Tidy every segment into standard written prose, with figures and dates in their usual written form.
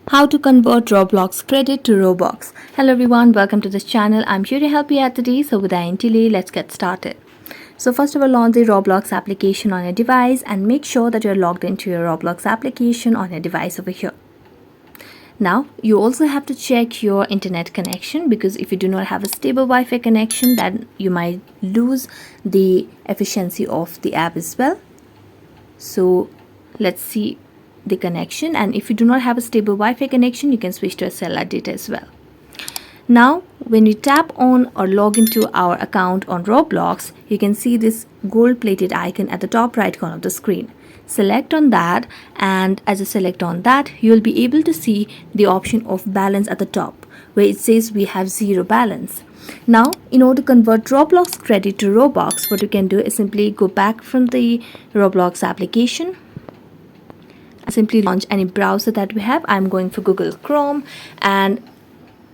How to convert Roblox credit to Robux. Hello everyone, welcome to this channel. I'm here to help you out today. So without any delay, let's get started. So first of all, launch the Roblox application on your device and make sure that you're logged into your Roblox application on your device over here. Now, you also have to check your internet connection, because if you do not have a stable Wi-Fi connection, then you might lose the efficiency of the app as well. So let's see the connection, and if you do not have a stable Wi-Fi connection, you can switch to a cellular data as well. Now when you tap on or log into our account on Roblox, you can see this gold plated icon at the top right corner of the screen. Select on that, and as you select on that, you will be able to see the option of balance at the top, where it says we have zero balance. Now, in order to convert Roblox credit to Robux, what you can do is simply go back from the Roblox application. Simply launch any browser that we have. I'm going for Google Chrome, and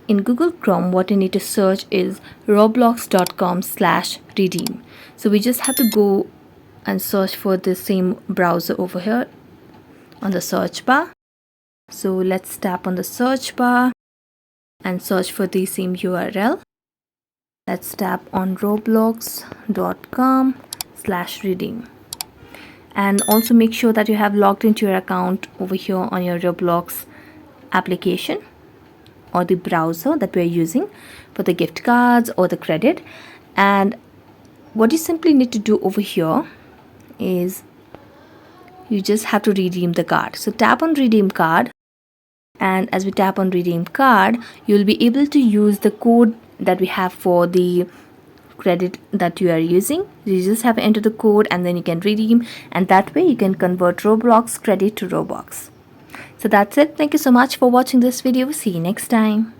in Google Chrome what you need to search is roblox.com/redeem. So we just have to go and search for the same browser over here on the search bar. So let's tap on the search bar and search for the same URL. Let's tap on roblox.com/redeem. And also make sure that you have logged into your account over here on your Roblox application or the browser that we're using for the gift cards or the credit. And what you simply need to do over here is you just have to redeem the card. So tap on redeem card, and as we tap on redeem card, you'll be able to use the code that we have for the credit that you are using. You just have to enter the code and then you can redeem, and that way you can convert Roblox credit to Robux. So that's it. Thank you so much for watching this video. See you next time.